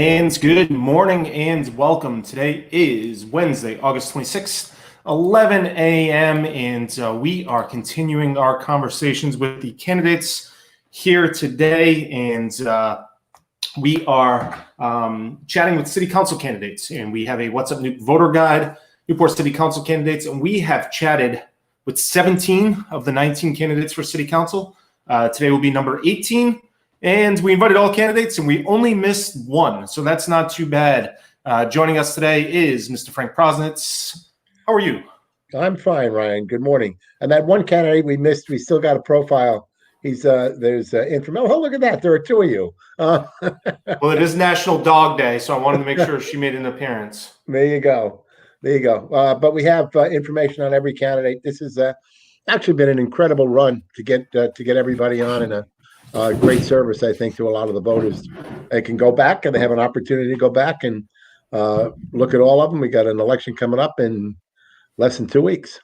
And good morning and welcome. Today is Wednesday, August 26th, 11 a.m. And we are continuing our conversations with the candidates here today. And we are chatting with city council candidates. And we have a What's Up Newp voter guide, Newport City Council candidates. And we have chatted with 17 of the 19 candidates for city council. Today will be number 18. And we invited all candidates, and we only missed one, so that's not too bad. Joining us today is Mr. Frank Prosnitz. How are you? I'm fine, Ryan. Good morning. And that one candidate we missed, we still got a profile. He's there's information. Oh, look at that! There are two of you. Well, it is National Dog Day, so I wanted to make sure she made an appearance. There you go. There you go. But we have information on every candidate. This has actually been an incredible run to get everybody on, and a great service, I think, to a lot of the voters. They can go back, and they have an opportunity to go back and look at all of them. We got an election coming up in less than 2 weeks.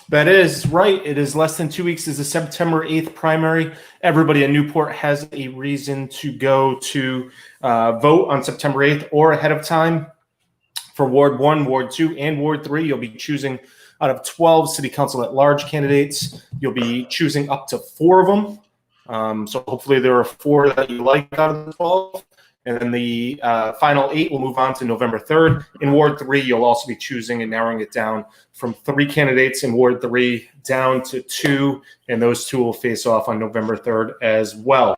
That is right. It is less than 2 weeks. It's the September 8th primary. Everybody in Newport has a reason to go to vote on September 8th or ahead of time for Ward 1, Ward 2, and Ward 3. You'll be choosing out of 12 City Council at-Large candidates. You'll be choosing up to 4 of them. So hopefully there are 4 that you like out of the 12. And then the final 8 will move on to November 3rd. In Ward 3, you'll also be choosing and narrowing it down from 3 candidates in Ward 3 down to 2. And those 2 will face off on November 3rd as well.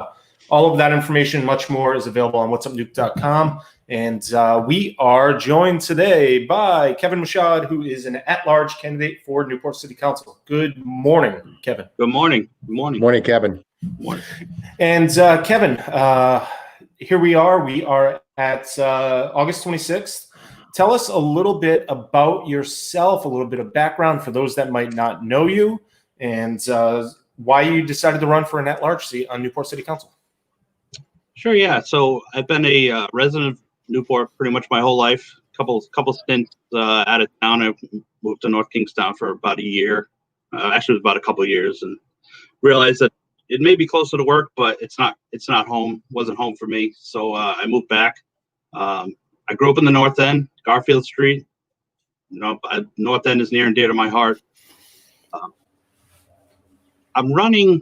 All of that information and much more is available on whatsupnewp.com. And we are joined today by Kevin Michaud, who is an at-large candidate for Newport City Council. Good morning, Kevin. Good morning. Good morning. Morning, Kevin. Morning. And Kevin, here we are. We are at August 26th. Tell us a little bit about yourself, a little bit of background for those that might not know you, and why you decided to run for an at-large seat on Newport City Council. Sure, yeah. So I've been a resident of Newport pretty much my whole life. Couple stints out of town. I moved to North Kingstown for about a year. Actually, it was about a couple of years, and realized that it may be closer to work, but it's not home. Wasn't home for me, so I moved back. I grew up in the North End, Garfield Street. You know, North End is near and dear to my heart. I'm running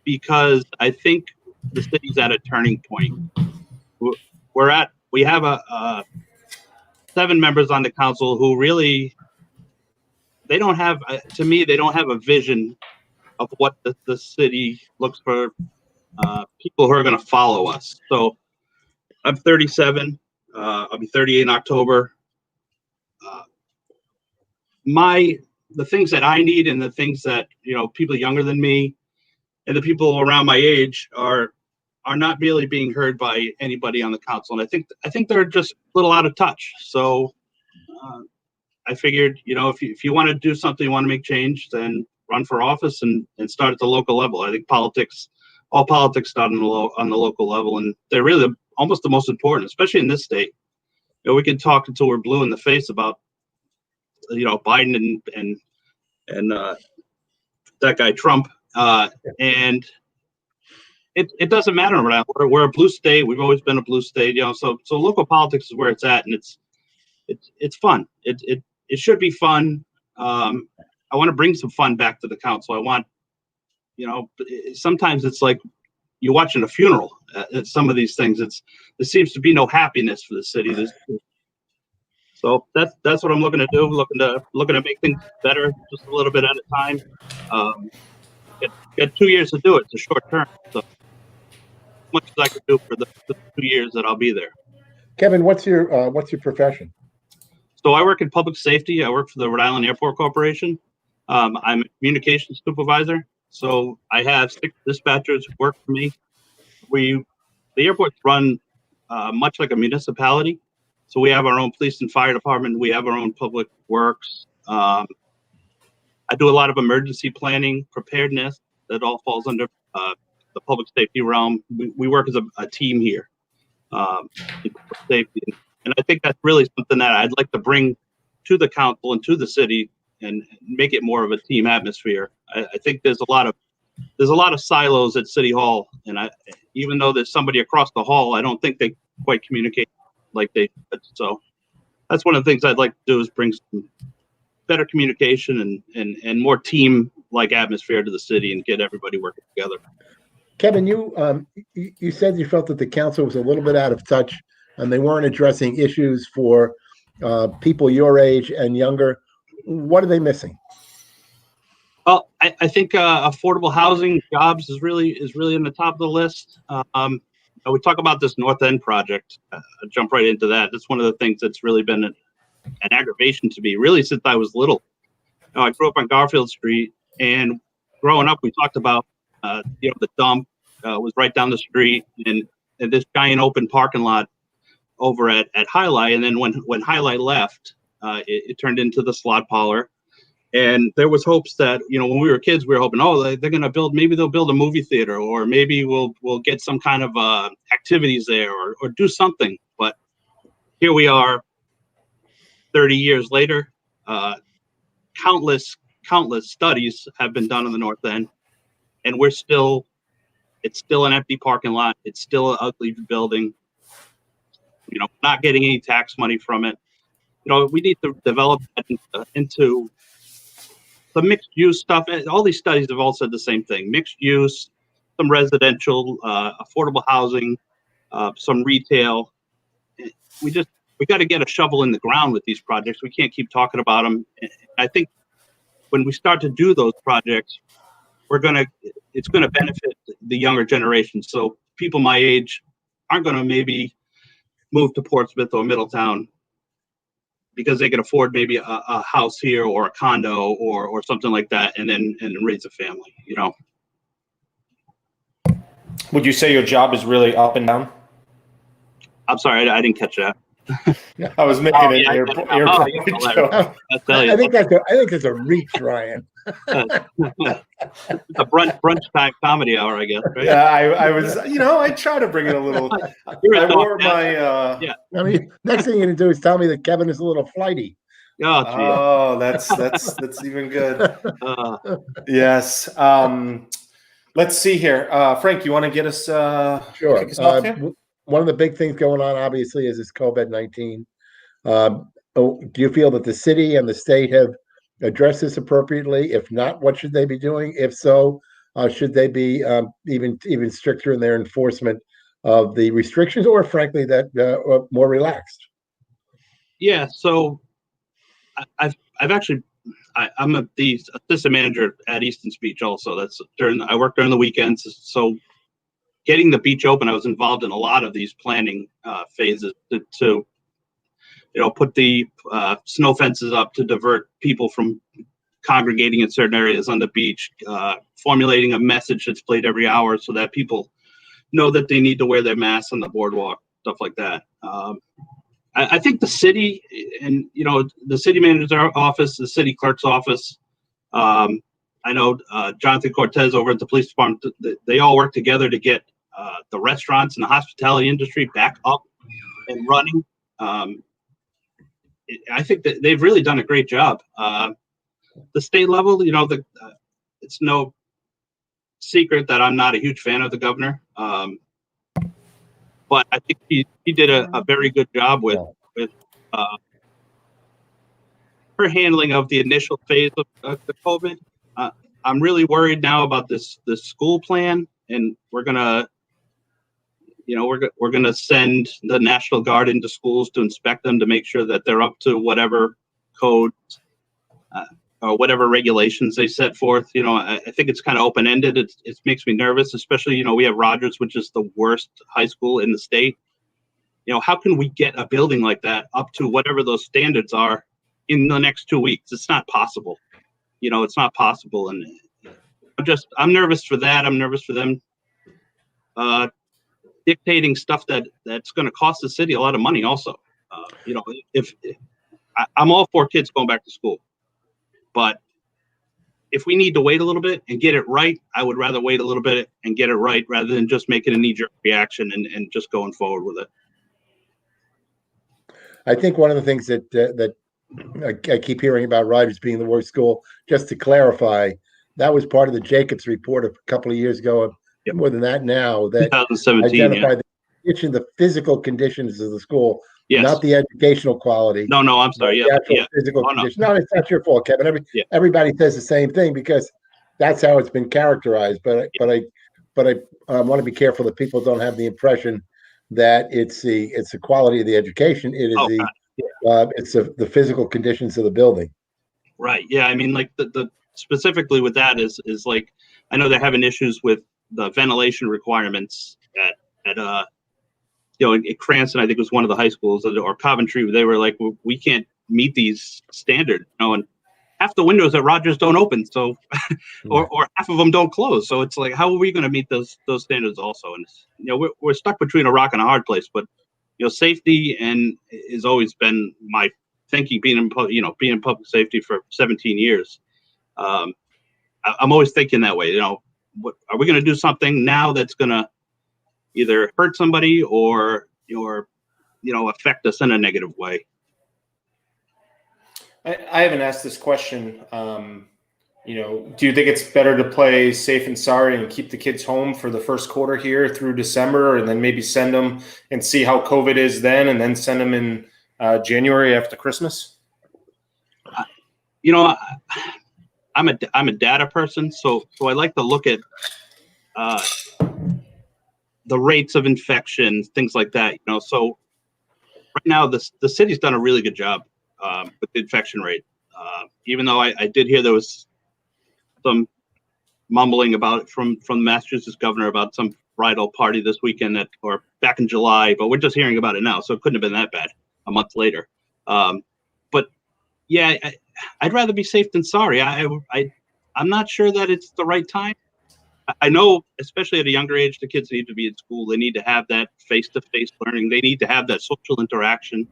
because I think the city's at a turning point. We have 7 members on the council who really, they don't have, to me, they don't have a vision of what the city looks for, people who are going to follow us. So I'm 37. I'll be 38 in October. The things that I need and the things that, you know, people younger than me and the people around my age are not really being heard by anybody on the council. And I think they're just a little out of touch. So I figured, you know, if you want to do something, you want to make change, then run for office and start at the local level. I think all politics start on the local level, and they're really almost the most important, especially in this state. You know, we can talk until we're blue in the face about, you know, Biden and that guy Trump, and it doesn't matter around. We're a blue state. We've always been a blue state, you know. So local politics is where it's at, and it's fun. It should be fun. I want to bring some fun back to the council. I want, you know, sometimes it's like you're watching a funeral at some of these things. There seems to be no happiness for the city. So that's what I'm looking to do. Looking to make things better, just a little bit at a time. Get 2 years to do it. It's a short term. So as much as I can do for the 2 years that I'll be there. Kevin, what's your profession? So I work in public safety. I work for the Rhode Island Airport Corporation. I'm a communications supervisor. So I have 6 dispatchers who work for me. The airport's run much like a municipality. So we have our own police and fire department. We have our own public works. I do a lot of emergency planning, preparedness. That all falls under the public safety realm. We work as a team here in public safety. And I think that's really something that I'd like to bring to the council and to the city and make it more of a team atmosphere. I think there's a lot of silos at City Hall, and even though there's somebody across the hall, I don't think they quite communicate like they should. So that's one of the things I'd like to do, is bring some better communication and more team like atmosphere to the city and get everybody working together. Kevin, you said you felt that the council was a little bit out of touch and they weren't addressing issues for people your age and younger. What are they missing? Well, I think affordable housing, jobs is really in the top of the list. We talk about this North End project. I'll jump right into that. That's one of the things that's really been an aggravation to me, really, since I was little. I grew up on Garfield Street, and growing up, we talked about the dump was right down the street, and this giant open parking lot over at Highlight. And then when Highlight left, it turned into the slot parlor. And there was hopes that, when we were kids, we were hoping, they're going to build, maybe they'll build a movie theater, or maybe we'll get some kind of activities there, or do something. But here we are 30 years later. Countless studies have been done in the North End, and it's still an empty parking lot. It's still an ugly building, not getting any tax money from it. We need to develop that into the mixed use stuff. All these studies have all said the same thing: mixed use, some residential, affordable housing, some retail. We got to get a shovel in the ground with these projects. We can't keep talking about them. I think when we start to do those projects, it's gonna benefit the younger generation. So people my age aren't gonna maybe move to Portsmouth or Middletown because they can afford maybe a house here or a condo or something like that, and then raise a family. Would you say your job is really up and down? I'm sorry, I didn't catch that. I was making an airport joke. I think that's a reach, Ryan. A brunch time comedy hour, I guess. Right? Yeah, I was. I try to bring it a little. I wore my. Yeah. I mean, next thing you're gonna do is tell me that Kevin is a little flighty. Oh, that's even good. Yes. Let's see here. Frank, you want to get us? Sure. Kick us off here? One of the big things going on, obviously, is this COVID-19. Do you feel that the city and the state have addressed this appropriately? If not, what should they be doing? If so, should they be even stricter in their enforcement of the restrictions, or frankly, that more relaxed? Yeah. So I'm the assistant manager at Easton Beach. Also, I work during the weekends. So getting the beach open, I was involved in a lot of these planning phases to put the snow fences up to divert people from congregating in certain areas on the beach, formulating a message that's played every hour so that people know that they need to wear their masks on the boardwalk, stuff like that. I think the city and, the city manager's office, the city clerk's office, I know Jonathan Cortez over at the police department, they all work together to get the restaurants and the hospitality industry back up and running. I think that they've really done a great job. The state level, it's no secret that I'm not a huge fan of the governor. But I think he did a very good job with her handling of the initial phase of the COVID. I'm really worried now about this school plan, and we're gonna send the National Guard into schools to inspect them to make sure that they're up to whatever code or whatever regulations they set forth. I think it's kind of open-ended. It makes me nervous, especially, we have Rogers, which is the worst high school in the state. How can we get a building like that up to whatever those standards are in the next 2 weeks? It's not possible. It's not possible. And I'm nervous for that. I'm nervous for them dictating stuff that's going to cost the city a lot of money also. If I'm all for kids going back to school, but if we need to wait a little bit and get it right, I would rather wait a little bit and get it right rather than just making a knee-jerk reaction and just going forward with it. I think one of the things that I keep hearing about Rogers being the worst school, just to clarify, that was part of the Jacobs report a couple of years ago, more than that now, that 2017, identified the physical conditions of the school Yes. not the educational quality. No, I'm sorry. The Yeah, actual physical Oh, no. condition. No, it's not your fault, Kevin. Everybody says the same thing because that's how it's been characterized. But I want to be careful that people don't have the impression that it's the quality of the education. It is it's the physical conditions of the building. Right. Yeah. I mean, like the specifically with that is like, I know they're having issues with the ventilation requirements at at Cranston, I think was one of the high schools, or Coventry. They were like, we can't meet these standards, and half the windows at Rogers don't open, so or half of them don't close. So it's like, how are we going to meet those standards also? And we're stuck between a rock and a hard place. But safety has always been my thinking. Being in public safety for 17 years, I'm always thinking that way. What are we going to do something now that's going to either hurt somebody or affect us in a negative way? I haven't asked this question. Do you think it's better to play safe and sorry and keep the kids home for the first quarter here through December, and then maybe send them and see how COVID is then, and then send them in January after Christmas? I'm a data person, so I like to look at the rates of infection, things like that. So right now the city's done a really good job with the infection rate. Even though I did hear there was some mumbling about it from the Massachusetts governor about some bridal party this weekend or back in July, but we're just hearing about it now, so it couldn't have been that bad a month later. But yeah, I'd rather be safe than sorry. I'm not sure that it's the right time. I know, especially at a younger age, the kids need to be in school. They need to have that face-to-face learning. They need to have that social interaction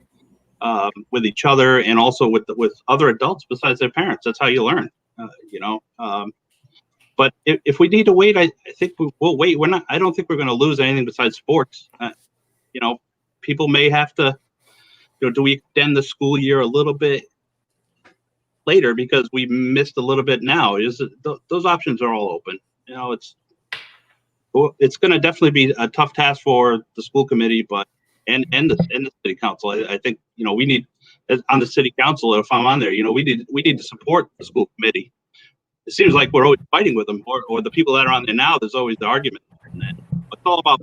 with each other, and also with other adults besides their parents. That's how you learn, But if we need to wait, I think we'll wait. I don't think we're going to lose anything besides sports. People may have to. Do we extend the school year a little bit later because we missed a little bit now? Those options are all open. It's going to definitely be a tough task for the school committee, but and the city council. I think we need, on the city council, if I'm on there, we need to support the school committee. It seems like we're always fighting with them, or the people that are on there now. There's always the argument, and it's all about.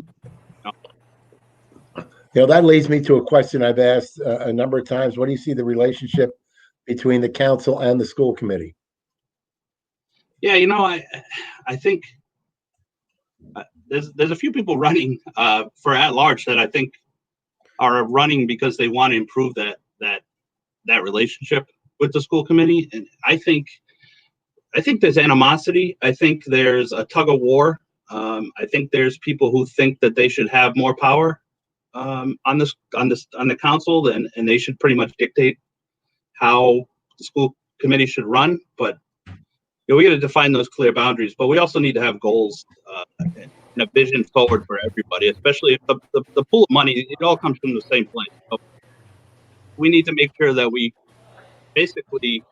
That leads me to a question I've asked a number of times. What do you see the relationship between the council and the school committee? Yeah, I think there's a few people running for at-large that I think are running because they want to improve that relationship with the school committee, and I think there's animosity. I think there's a tug of war. I think there's people who think that they should have more power on the council, and they should pretty much dictate how the school committee should run. But we got to define those clear boundaries. But we also need to have goals and a vision forward for everybody, especially if the pool of money, it all comes from the same place. So we need to make sure that we basically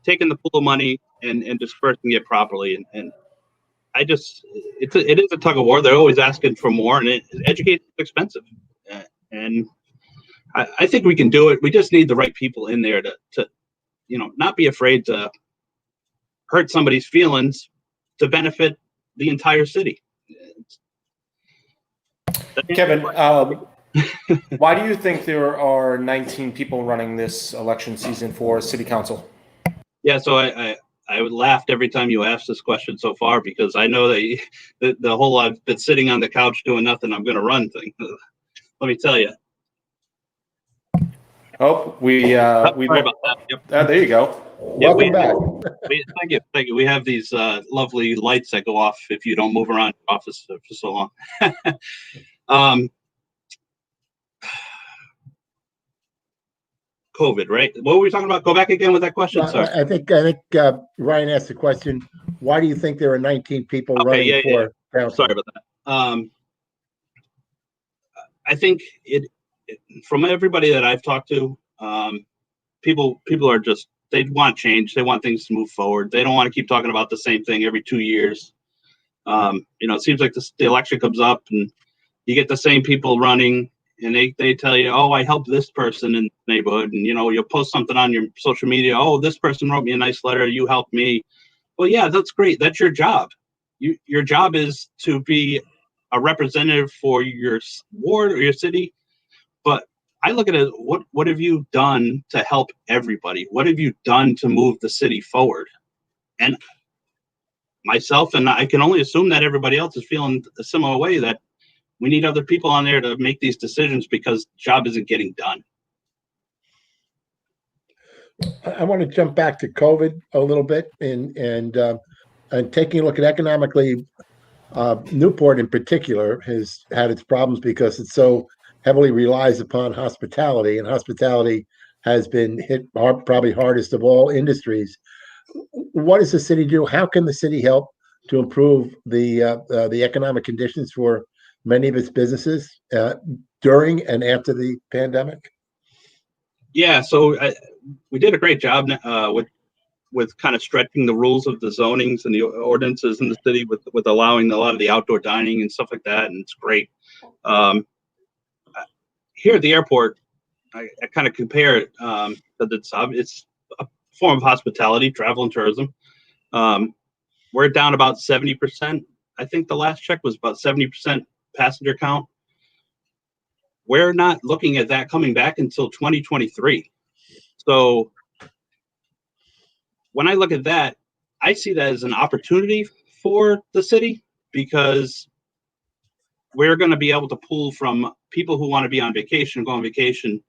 taking the pool of money and dispersing it properly. And it is a tug of war. They're always asking for more, and education is expensive. And I think we can do it. We just need the right people in there to not be afraid to hurt somebody's feelings to benefit the entire city. Kevin, why do you think there are 19 people running this election season for city council? Yeah, so I laughed every time you asked this question so far, because I know that the whole I've been sitting on the couch doing nothing, I'm going to run thing. Let me tell you. Oh, sorry about that. Yep. There you go. Welcome back. Thank you. We have these lovely lights that go off if you don't move around the office for so long. COVID, right? What were we talking about? Go back again with that question. Sorry. I think Ryan asked the question. Why do you think there are 19 people running for council? Sorry about that. I think from everybody that I've talked to, people are just, they want change. They want things to move forward. They don't want to keep talking about the same thing every 2 years. It seems like the election comes up and you get the same people running, and they tell you, oh, I helped this person in the neighborhood, and you'll post something on your social media. Oh, this person wrote me a nice letter. You helped me. Well, yeah, that's great. That's your job. Your job is to be a representative for your ward or your city. But I look at it, what have you done to help everybody? What have you done to move the city forward? And myself, and I can only assume that everybody else is feeling a similar way, that we need other people on there to make these decisions because the job isn't getting done. I want to jump back to COVID a little bit and taking a look at economically. Newport in particular has had its problems because it so heavily relies upon hospitality, and hospitality has been hit hard, probably hardest of all industries. What does the city do? How can the city help to improve the economic conditions for many of its businesses during and after the pandemic? Yeah, so we did a great job with kind of stretching the rules of the zonings and the ordinances in the city with allowing a lot of the outdoor dining and stuff like that, and it's great. Here at the airport, I kind of compare it that it's a form of hospitality, travel and tourism. We're down about 70%. I think the last check was about 70% passenger count. We're not looking at that coming back until 2023. So when I look at that, I see that as an opportunity for the city, because we're going to be able to pull from people who want to be on vacation, go on vacation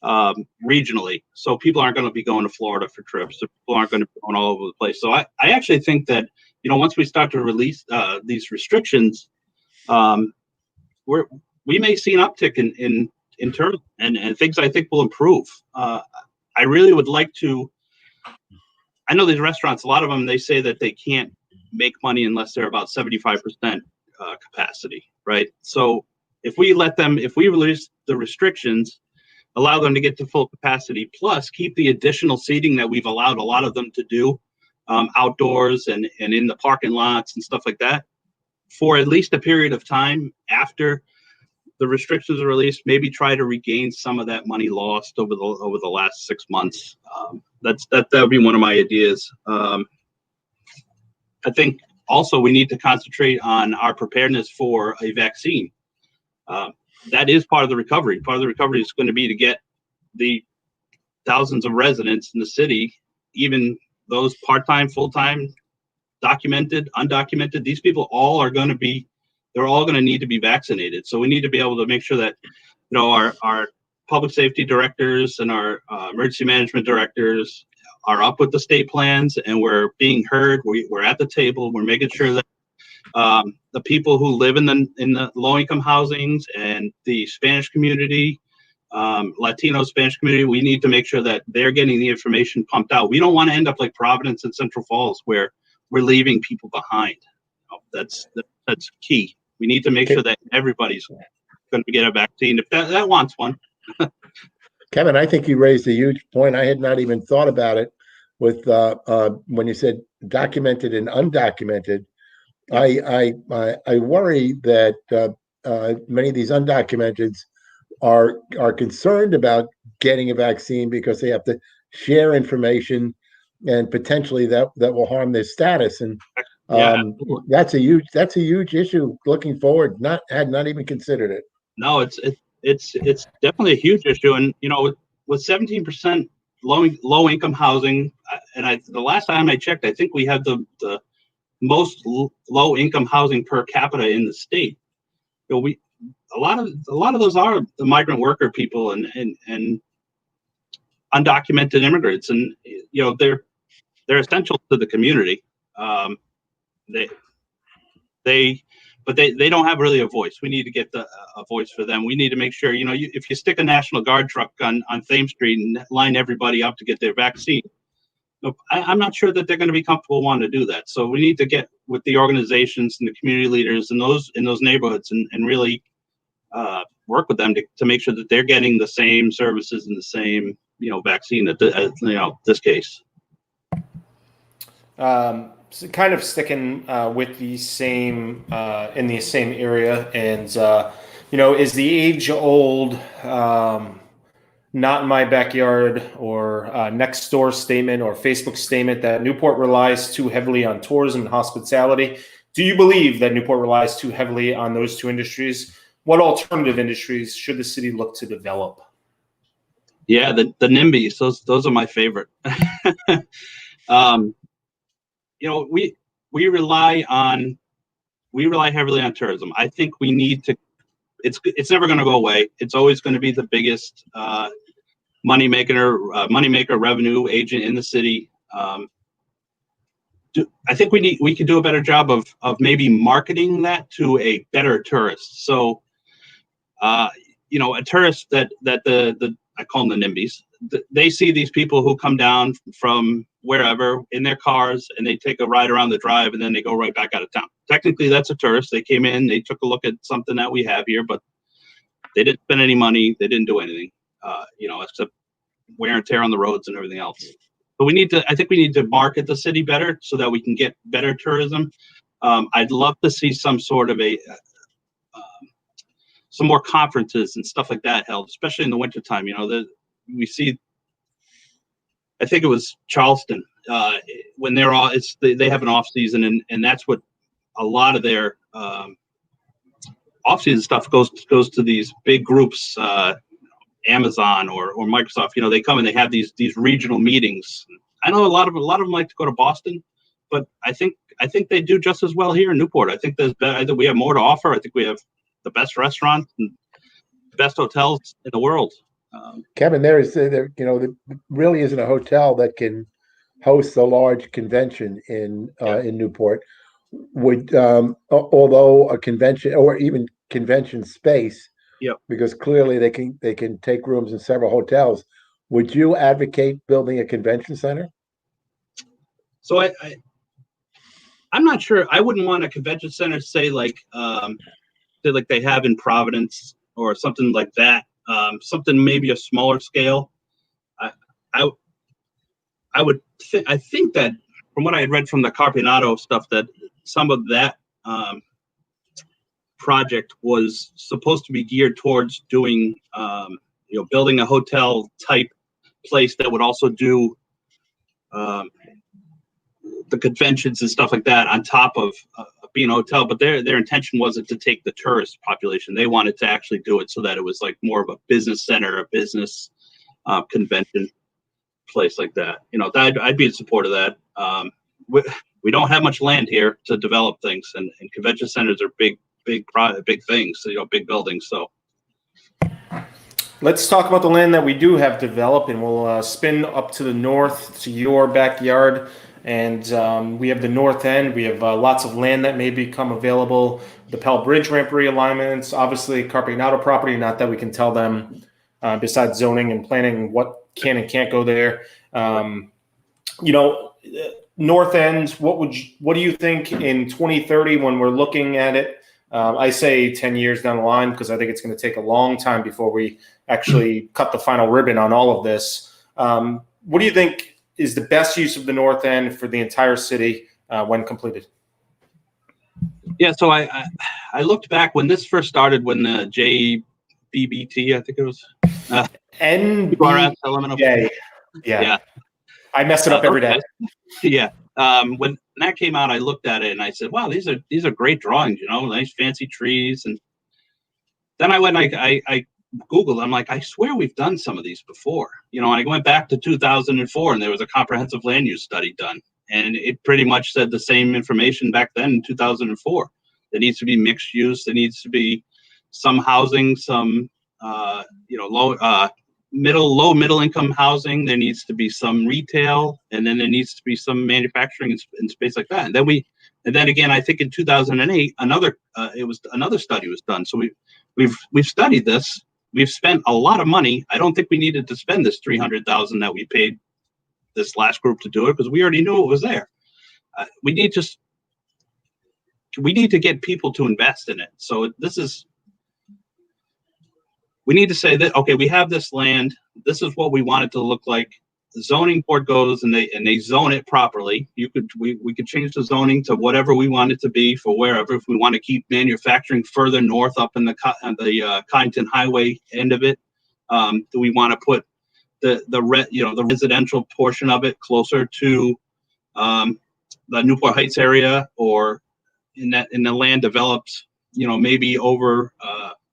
regionally. So people aren't going to be going to Florida for trips. So people aren't going to be going all over the place. So I actually think that, once we start to release these restrictions, we may see an uptick in tourism and things I think will improve. I really would like to. I know these restaurants, a lot of them, they say that they can't make money unless they're about 75% capacity, right? So if we release the restrictions, allow them to get to full capacity, plus keep the additional seating that we've allowed a lot of them to do outdoors and in the parking lots and stuff like that, for at least a period of time after the restrictions are released, maybe try to regain some of that money lost over the last 6 months. That would be one of my ideas. I think also we need to concentrate on our preparedness for a vaccine. That is part of the recovery. Part of the recovery is going to be to get the thousands of residents in the city, even those part-time, full-time, documented, undocumented, these people all are going to be, they're all going to need to be vaccinated. So we need to be able to make sure that, our public safety directors and our emergency management directors are up with the state plans, and we're being heard. We're at the table. We're making sure that the people who live in the low-income housings and the Spanish community, Latino Spanish community, we need to make sure that they're getting the information pumped out. We don't want to end up like Providence and Central Falls, where we're leaving people behind. That's key. We need to make sure that everybody's going to get a vaccine if that wants one. Kevin, I think you raised a huge point. I had not even thought about it with when you said documented and undocumented. I worry that many of these undocumenteds are concerned about getting a vaccine because they have to share information, and potentially that will harm their status. And that's a huge issue looking forward. Had not even considered it. No, it's definitely a huge issue. And with 17% low income housing, and the last time I checked, I think we have the most low income housing per capita in the state. A lot of those are the migrant worker people and undocumented immigrants, and they're essential to the community. But they don't have really a voice. We need to get a voice for them. We need to make sure, if you stick a National Guard truck on Thames Street and line everybody up to get their vaccine, I'm not sure that they're going to be comfortable wanting to do that. So we need to get with the organizations and the community leaders in those neighborhoods and really work with them to make sure that they're getting the same services and the same vaccine at this case. So kind of sticking with the same in the same area, and is the age-old not in my backyard or next door statement or Facebook statement that Newport relies too heavily on tourism and hospitality. Do you believe that Newport relies too heavily on those two industries? What alternative industries should the city look to develop? Yeah, the NIMBYs, those are my favorite. We rely heavily on tourism. I think we need to. It's never going to go away. It's always going to be the biggest moneymaker, revenue agent in the city. I think we could do a better job of maybe marketing that to a better tourist. So, a tourist that I call them the NIMBYs. They see these people who come down from wherever in their cars and they take a ride around the drive and then they go right back out of town. Technically, that's a tourist. They came in, they took a look at something that we have here, but they didn't spend any money. They didn't do anything, except wear and tear on the roads and everything else. But I think we need to market the city better so that we can get better tourism. I'd love to see some sort of some more conferences and stuff like that held, especially in the wintertime. We see, I think it was Charleston, when they're all, they have an off season, and that's what a lot of their off season stuff goes to these big groups, Amazon or Microsoft. They come and they have these regional meetings. I know a lot of them like to go to Boston, but I think they do just as well here in Newport. I think we have more to offer. I think we have the best restaurants and best hotels in the world. Kevin, there really isn't a hotel that can host a large convention in Newport. Although a convention or even convention space, because clearly they can take rooms in several hotels. Would you advocate building a convention center? So I'm not sure. I wouldn't want a convention center, say like they have in Providence or something like that. Something maybe a smaller scale. I think that from what I had read from the Carpinato stuff, that some of that project was supposed to be geared towards doing, building a hotel type place that would also do the conventions and stuff like that on top of being a hotel. But their intention wasn't to take the tourist population. They wanted to actually do it so that it was like more of a business center, a business convention place like that. I'd be in support of that. We don't have much land here to develop things, and convention centers are big things, big buildings. So let's talk about the land that we do have developed, and we'll spin up to the north to your backyard. And we have the north end. We have lots of land that may become available. The Pell Bridge ramp realignments, obviously Carpinato property, not that we can tell them besides zoning and planning what can and can't go there. North end, what do you think in 2030 when we're looking at it? I say 10 years down the line, because I think it's going to take a long time before we actually cut the final ribbon on all of this. What do you think is the best use of the north end for the entire city when completed? Yeah, so I looked back when this first started, when the JBBT, I think it was. NBJ. Yeah. I mess it up every day. Yeah. When that came out, I looked at it and I said, wow, these are great drawings, nice fancy trees. And then I went, I Googled, I'm like, I swear we've done some of these before. I went back to 2004 and there was a comprehensive land use study done. And it pretty much said the same information back then in 2004. There needs to be mixed use. There needs to be some housing, some, low middle income housing. There needs to be some retail, and then there needs to be some manufacturing and space like that. And then again, I think in 2008, another study was done. So we've studied this. We've spent a lot of money. I don't think we needed to spend this $300,000 that we paid this last group to do it, because we already knew it was there. We need to get people to invest in it. So we need to say that, okay, we have this land. This is what we want it to look like. the zoning board goes and they zone it properly, we could change the zoning to whatever we want it to be for wherever. If we want to keep manufacturing further north up in the Kyneton Highway end of it, do we want to put the residential portion of it closer to the Newport Heights area, or in the land developed, maybe over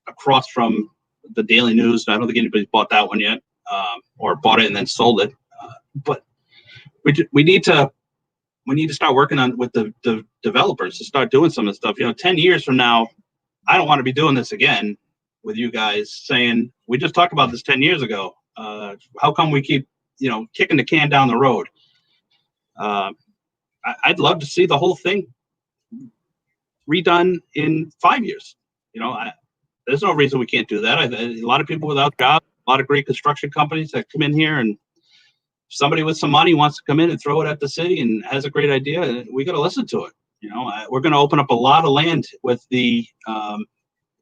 across from the Daily News? I don't think anybody's bought that one yet, or bought it and then sold it. But we need to start working on with the developers to start doing some of the stuff. 10 years from now, I don't want to be doing this again with you guys saying, we just talked about this 10 years ago. How come we keep, kicking the can down the road? I'd love to see the whole thing redone in 5 years. There's no reason we can't do that. A lot of people without jobs, a lot of great construction companies that come in here, and somebody with some money wants to come in and throw it at the city and has a great idea. We got to listen to it. We're going to open up a lot of land with the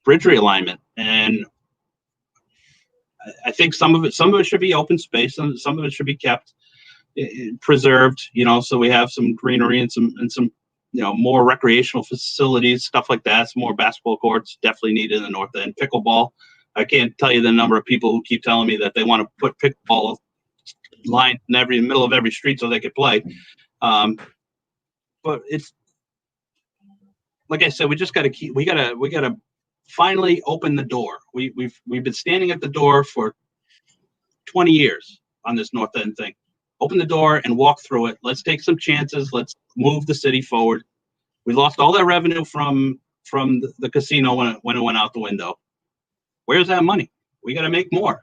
bridge realignment, and I think some of it should be open space, and some of it should be kept preserved. So we have some greenery and some more recreational facilities, stuff like that. Some more basketball courts definitely needed in the north end. Pickleball. I can't tell you the number of people who keep telling me that they want to put pickleball lines in the middle of every street so they could play. But it's like I said, we just got to we got to finally open the door. We've been standing at the door for 20 years on this north end thing. Open the door and walk through it. Let's take some chances. Let's move the city forward. We lost all that revenue from the casino when it went out the window. Where's that money? We got to make more.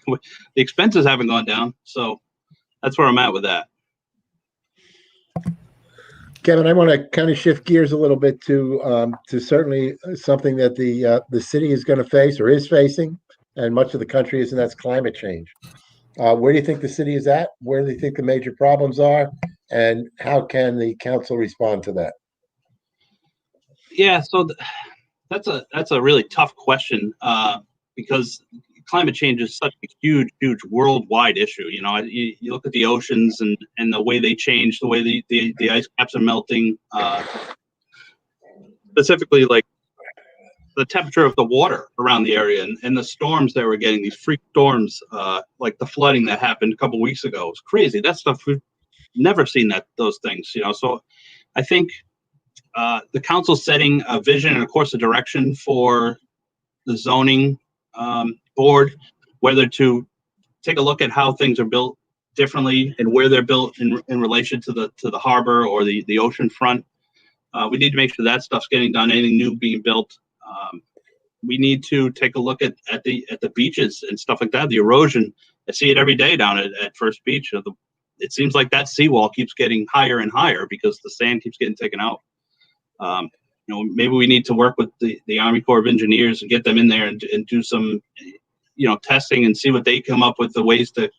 The expenses haven't gone down, so that's where I'm at with that. Kevin, I want to kind of shift gears a little bit to certainly something that the city is going to face or is facing, and much of the country is, and that's climate change. Where do you think the city is at? Where do you think the major problems are? And how can the council respond to that? Yeah, so that's a really tough question because climate change is such a huge worldwide issue. You look at the oceans and the way they change, the way the ice caps are melting, specifically like the temperature of the water around the area and the storms that we're getting, these freak storms, like the flooding that happened a couple weeks ago. It's crazy. That stuff, we've never seen those things, So I think the council setting a vision and of course a direction for the zoning board, whether to take a look at how things are built differently and where they're built in relation to the harbor or the ocean front. We need to make sure that stuff's getting done. Anything new being built. We need to take a look at the beaches and stuff like that. The erosion, I see it every day down at First Beach. It seems like that seawall keeps getting higher and higher because the sand keeps getting taken out. Maybe we need to work with the Army Corps of Engineers and get them in there and do some, testing and see what they come up with, the ways to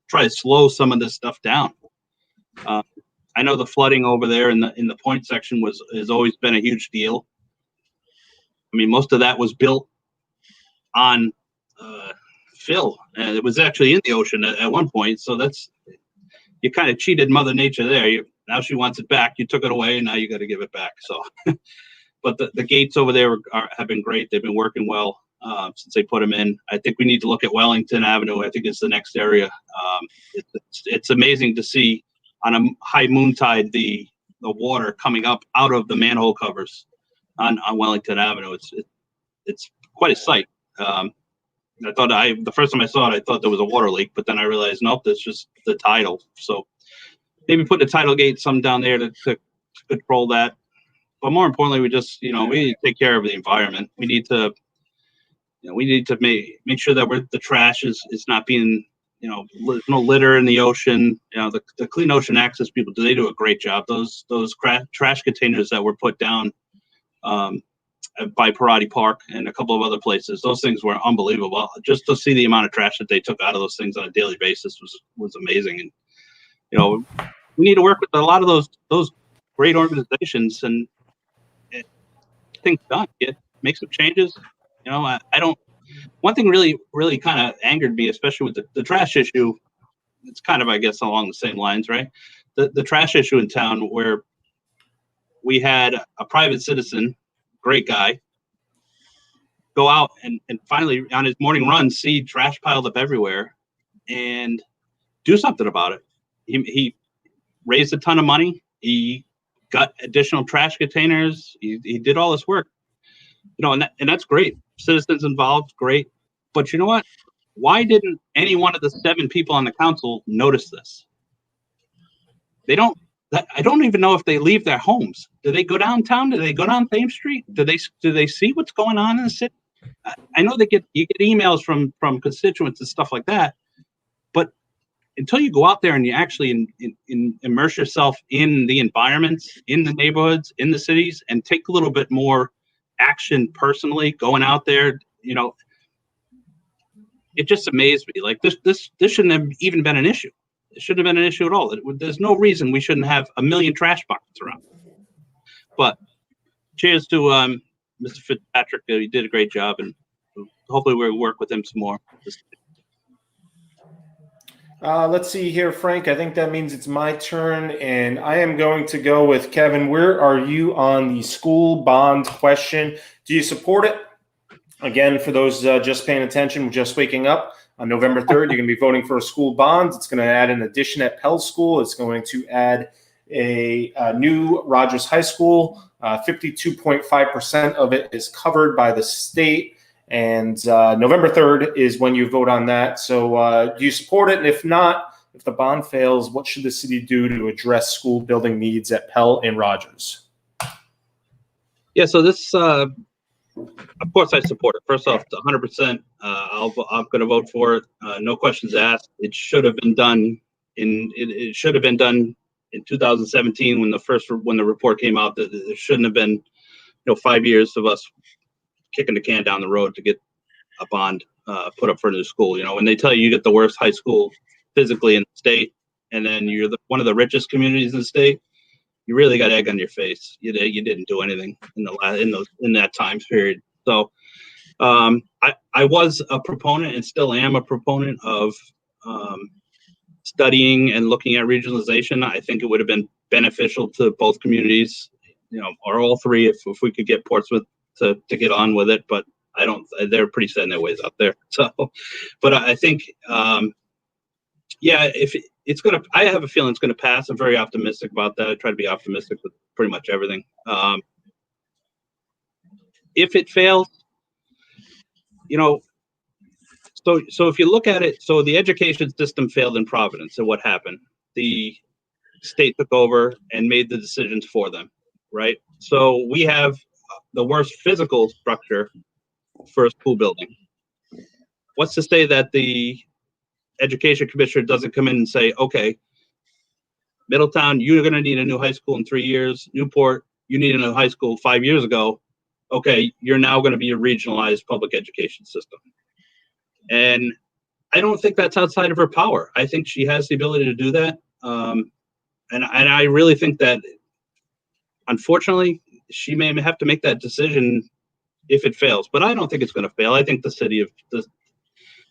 try to slow some of this stuff down. I know the flooding over there in the point section has always been a huge deal. I mean, most of that was built on fill, and it was actually in the ocean at one point. So you kind of cheated Mother Nature there. Now she wants it back. You took it away, and now you got to give it back. So, but the gates over there have been great. They've been working well since they put them in. I think we need to look at Wellington Avenue. I think it's the next area. It's amazing to see on a high moon tide the water coming up out of the manhole covers on Wellington Avenue. It's quite a sight. The first time I saw it, I thought there was a water leak, but then I realized, nope, that's just the tidal. So maybe put the tidal gate some down there to control that. But more importantly, we just, we need to take care of the environment. We need to, make sure that the trash is not being, no litter in the ocean. The Clean Ocean Access people, they do a great job. Those trash containers that were put down by Parati Park and a couple of other places, those things were unbelievable. Just to see the amount of trash that they took out of those things on a daily basis was amazing. And we need to work with a lot of those great organizations and things done. Make some changes. I don't. One thing really kind of angered me, especially with the trash issue, it's kind of, I guess, along the same lines, right? The trash issue in town, where we had a private citizen, great guy, go out and finally on his morning run see trash piled up everywhere and do something about it. He raised a ton of money. He got additional trash containers. He did all this work, and that's great. Citizens involved, great. But you know what? Why didn't any one of the 7 people on the council notice this? They don't. I don't even know if they leave their homes. Do they go downtown? Do they go down Thames Street? Do they see what's going on in the city? I know you get emails from constituents and stuff like that, but until you go out there and you actually immerse yourself in the environments, in the neighborhoods, in the cities, and take a little bit more action personally, going out there, it just amazed me. Like this shouldn't have even been an issue. It shouldn't have been an issue at all. There's no reason we shouldn't have 1 million trash buckets around. But cheers to Mr. Fitzpatrick. He did a great job, and hopefully we'll work with him some more. Let's see here, Frank. I think that means it's my turn, and I am going to go with Kevin. Where are you on the school bond question? Do you support it? Again, for those just paying attention, just waking up, on November 3rd, you're going to be voting for a school bond. It's going to add an addition at Pell School. It's going to add a new Rogers High School. 52.5% of it is covered by the state. And November 3rd is when you vote on that. So do you support it? And if not, if the bond fails, what should the city do to address school building needs at Pell and Rogers? Yeah, so this, of course, I support it. First off, 100%. I'm going to vote for it. No questions asked. It should have been done it should have been done in 2017 when the report came out. That there shouldn't have been 5 years of us kicking the can down the road to get a bond put up for a new school. When they tell you get the worst high school physically in the state, and then you're one of the richest communities in the state, you really got egg on your face. You didn't do anything in that time period. So I was a proponent and still am a proponent of studying and looking at regionalization. I think it would have been beneficial to both communities, or all three, if we could get Portsmouth to get on with it. But I don't. They're pretty set in their ways out there. So, but I think, if it's gonna, I have a feeling it's gonna pass. I'm very optimistic about that. I try to be optimistic with pretty much everything. If it fails, so if you look at it, so the education system failed in Providence, and what happened? The state took over and made the decisions for them, right? So we have the worst physical structure for a school building. What's to say that the education commissioner doesn't come in and say, okay, Middletown, you're going to need a new high school in 3 years. Newport, you need a new high school 5 years ago. Okay, you're now going to be a regionalized public education system. And I don't think that's outside of her power. I think she has the ability to do that. And I really think that, unfortunately, she may have to make that decision if it fails. But I don't think it's going to fail. I think the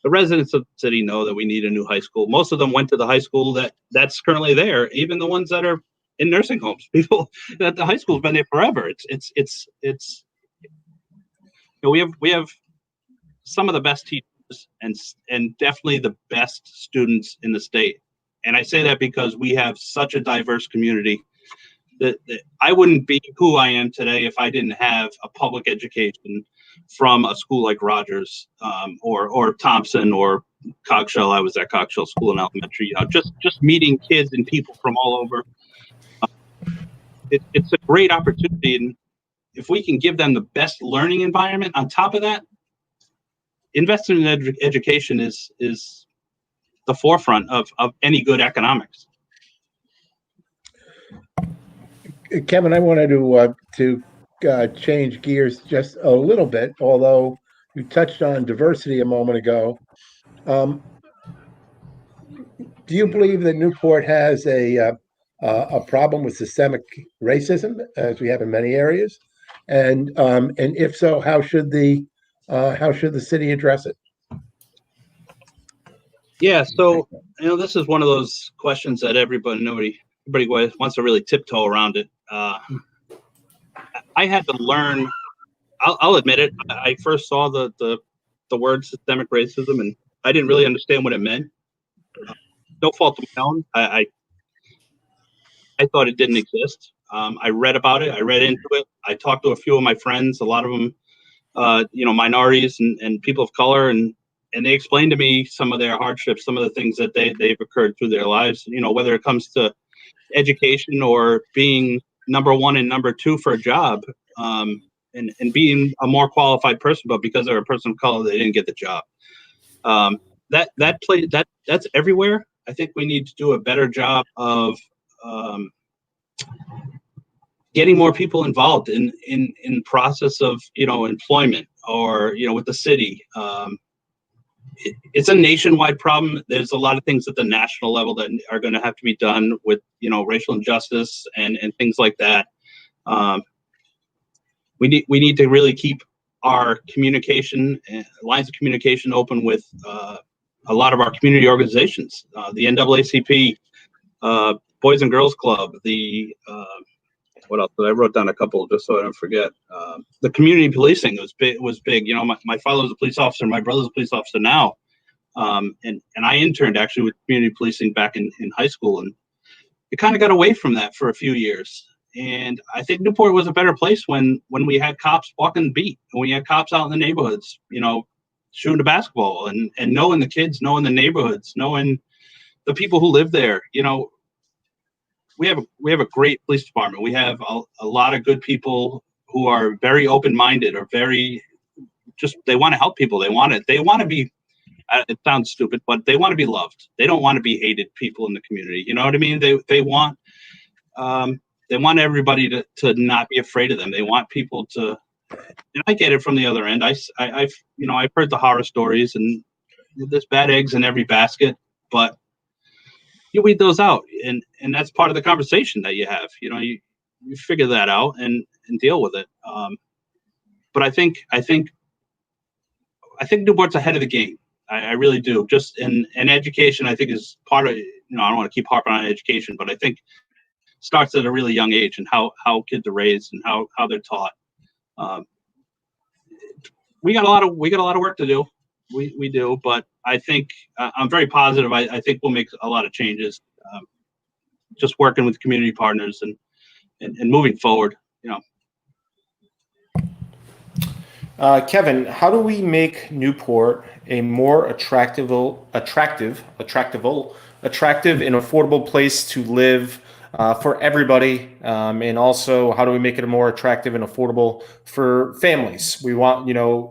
residents of the city know that we need a new high school. Most of them went to the high school that's currently there, even the ones that are in nursing homes. People that the high school's been there forever. We have some of the best teachers and definitely the best students in the state. And I say that because we have such a diverse community that I wouldn't be who I am today if I didn't have a public education from a school like Rogers, or Thompson, or Cogshell. I was at Cogshell School in elementary. Just meeting kids and people from all over. It's a great opportunity, and if we can give them the best learning environment on top of that, investing in education is the forefront of any good economics. Kevin, I wanted to change gears just a little bit, although you touched on diversity a moment ago. Do you believe that Newport has a problem with systemic racism, as we have in many areas? And if so, how should the city address it? Yeah, so this is one of those questions that everybody wants to really tiptoe around it. I had to learn. I'll admit it. I first saw the word systemic racism, and I didn't really understand what it meant. No fault of my own. I thought it didn't exist. I read about it. I read into it. I talked to a few of my friends, a lot of them, minorities and people of color, and they explained to me some of their hardships, some of the things that they've occurred through their lives. Whether it comes to education or being number one and number two for a job, and being a more qualified person, but because they're a person of color, they didn't get the job. That's everywhere. I think we need to do a better job of getting more people involved in process of employment or with the city. It's a nationwide problem. There's a lot of things at the national level that are going to have to be done with racial injustice and things like that. We need to really keep our communication lines of communication open with a lot of our community organizations, the NAACP, Boys and Girls Club, the what else? I wrote down a couple just so I don't forget. The community policing was big. My father was a police officer. My brother's a police officer now. And I interned actually with community policing back in high school, and it kind of got away from that for a few years. And I think Newport was a better place when we had cops walking the beat, and we had cops out in the neighborhoods, shooting the basketball and knowing the kids, knowing the neighborhoods, knowing the people who live there. We have a great police department. We have a lot of good people who are very open-minded, or they want to help people. They want to be, it sounds stupid, but they want to be loved. They don't want to be hated people in the community. You know what I mean? They want everybody to not be afraid of them. They want people to, and I get it from the other end. I've heard the horror stories, and there's bad eggs in every basket, but you weed those out, and that's part of the conversation that you have. You figure that out and deal with it. But I think Newport's ahead of the game. I really do. Just in education, I think is part of. I don't want to keep harping on education, but I think starts at a really young age, and how kids are raised and how they're taught. We got a lot of work to do. We do, but I think I'm very positive. I think we'll make a lot of changes. Just working with community partners and moving forward. Kevin, how do we make Newport a more attractive and affordable place to live for everybody? And also, how do we make it a more attractive and affordable for families? We want,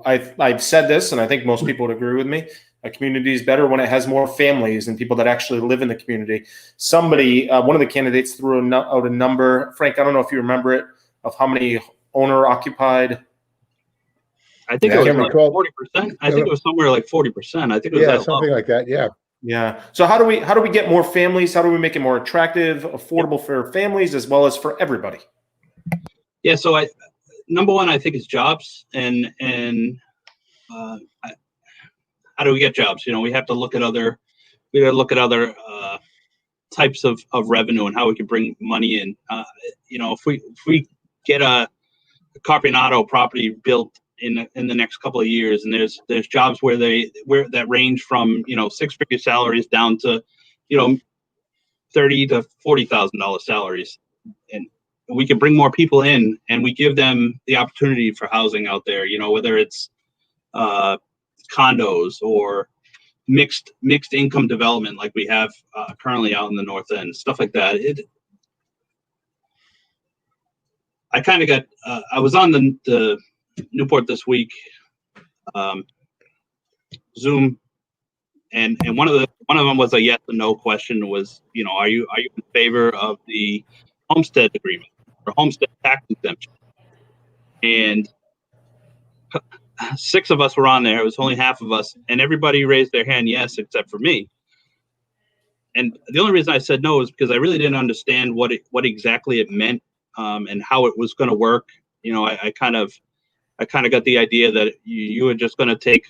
I've said this, and I think most people would agree with me. A community is better when it has more families and people that actually live in the community. Somebody, one of the candidates threw out a number. Frank, I don't know if you remember it, of how many owner-occupied. I think it was like 40%. I think it was somewhere like 40%. I think it was something like that. Yeah. Yeah. So how do we get more families? How do we make it more attractive, affordable for families as well as for everybody? Yeah. So number one, I think is jobs, and how do we get jobs? We have to look at other types of revenue and how we can bring money in. If we get a Carpinato property built in the next couple of years, and there's jobs where that range from six-figure salaries down to $30,000 to $40,000 salaries, and we can bring more people in, and we give them the opportunity for housing out there. Whether it's condos or mixed income development like we have currently out in the North End, stuff like that. I kind of got. I was on the Newport this week Zoom, and one of them was a yes or no question. Was are you in favor of the homestead agreement or homestead tax exemption? And 6 of us were on there. It was only half of us, and everybody raised their hand yes, except for me. And the only reason I said no is because I really didn't understand what exactly it meant, and how it was going to work. I kind of got the idea that you were just going to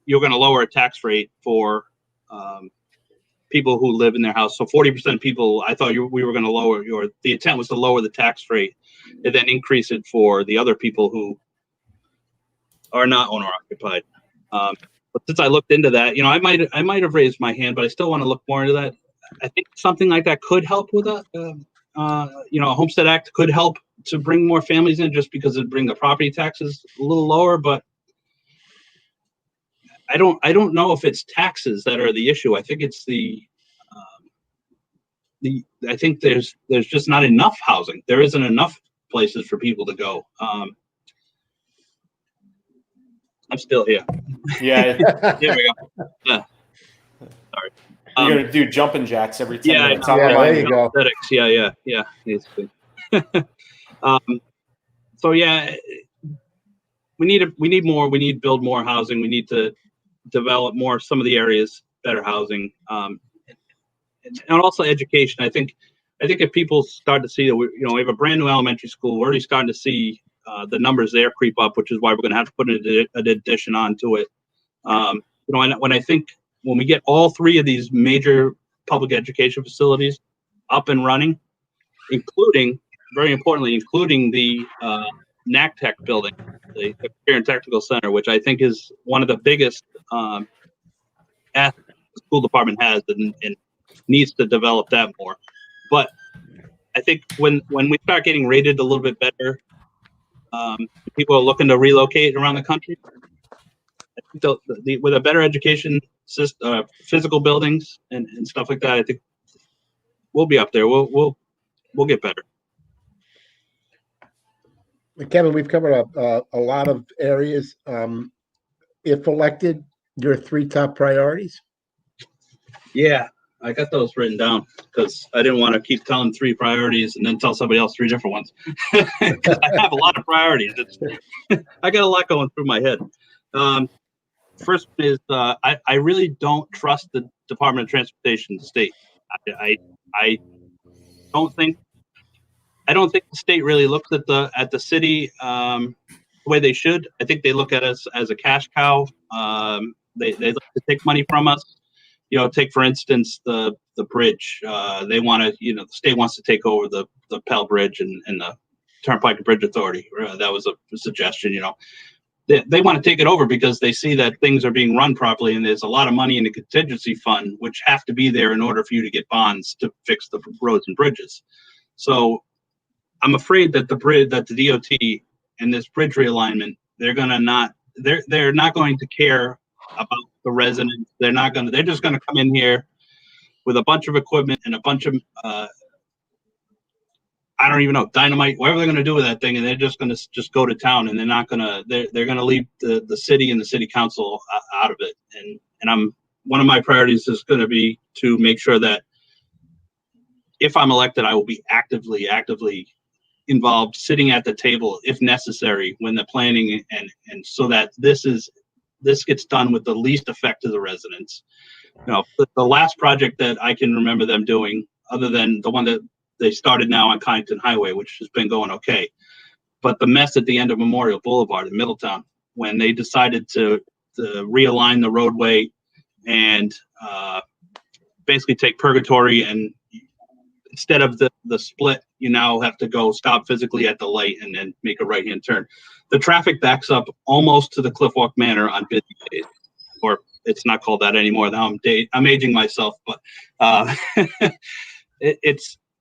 you're going to lower a tax rate for people who live in their house. So 40% people, I thought we were going to lower the intent was to lower the tax rate and then increase it for the other people who are not owner occupied. But since I looked into that, I might have raised my hand, but I still want to look more into that. I think something like that could help with a Homestead Act could help to bring more families in, just because it'd bring the property taxes a little lower. But I don't know if it's taxes that are the issue. I think it's I think there's just not enough housing. There isn't enough places for people to go. I'm still here. Yeah. Here we go. Yeah. Sorry. You're going to do jumping jacks every 10 Yeah, minutes. there you go. Yeah. Basically. So yeah, we need more. We need to build more housing. We need to develop more, some of the areas, better housing, and also education. I think if people start to see that we have a brand new elementary school, we're already starting to see the numbers there creep up, which is why we're going to have to put an addition onto it. When we get all three of these major public education facilities up and running, very importantly, including the NACTEC building, the Career and Technical Center, which I think is one of the biggest assets the school department has, and needs to develop that more. But I think when we start getting rated a little bit better, people are looking to relocate around the country. I think with a better education system, physical buildings and stuff like that, I think we'll be up there. We'll get better. Kevin, we've covered a lot of areas. If elected, your 3 top priorities? Yeah, I got those written down because I didn't want to keep telling 3 priorities and then tell somebody else 3 different ones. Because I have a lot of priorities. I got a lot going through my head. First is I really don't trust the Department of Transportation state. I don't think the state really looks at the city the way they should. I think they look at us as a cash cow. They like to take money from us. Take for instance the bridge. They want to. The state wants to take over the Pell Bridge and the Turnpike and Bridge Authority. That was a suggestion. They want to take it over because they see that things are being run properly, and there's a lot of money in the contingency fund, which have to be there in order for you to get bonds to fix the roads and bridges. So I'm afraid that the DOT and this bridge realignment, they're not going to care about the residents. They're just going to come in here with a bunch of equipment and a bunch of I don't even know, dynamite, whatever they're going to do with that thing, and they're just going to just go to town, and they're going to leave the city and the city council out of it. And one of my priorities is going to be to make sure that if I'm elected, I will be actively involved, sitting at the table if necessary when the planning and so that this gets done with the least effect to the residents. The last project that I can remember them doing, other than the one that they started now on Kyneton Highway, which has been going okay, but the mess at the end of Memorial Boulevard in Middletown, when they decided to realign the roadway and basically take purgatory, and instead of the split, you now have to stop physically at the light and then make a right-hand turn. The traffic backs up almost to the Cliffwalk Manor on busy days, or it's not called that anymore. Now I'm aging myself, but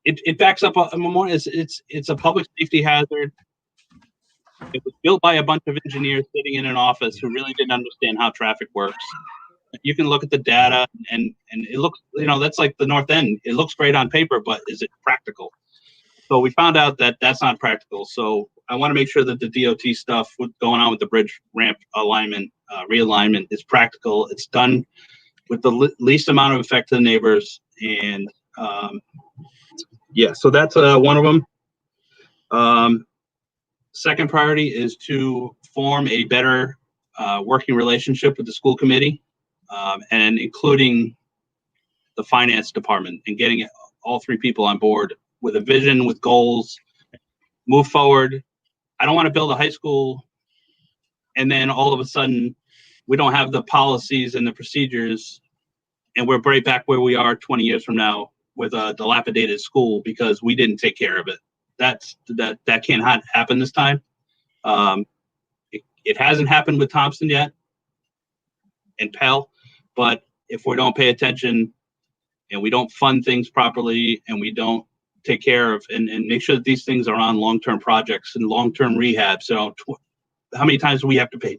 it backs up a Memorial. It's a public safety hazard. It was built by a bunch of engineers sitting in an office who really didn't understand how traffic works. You can look at the data and it looks, that's like the North End. It looks great on paper, but is it practical? So we found out that that's not practical. So I want to make sure that the DOT stuff going on with the bridge ramp alignment, realignment is practical. It's done with the least amount of effect to the neighbors. And so that's one of them. Second priority is to form a better working relationship with the school committee, and including the finance department, and getting all 3 people on board with a vision, with goals, move forward. I don't want to build a high school and then all of a sudden we don't have the policies and the procedures and we're right back where we are 20 years from now with a dilapidated school because we didn't take care of it. That can't happen this time. It hasn't happened with Thompson yet and Pell, but if we don't pay attention and we don't fund things properly and we don't take care of and make sure that these things are on long-term projects and long-term rehab. So how many times do we have to pay,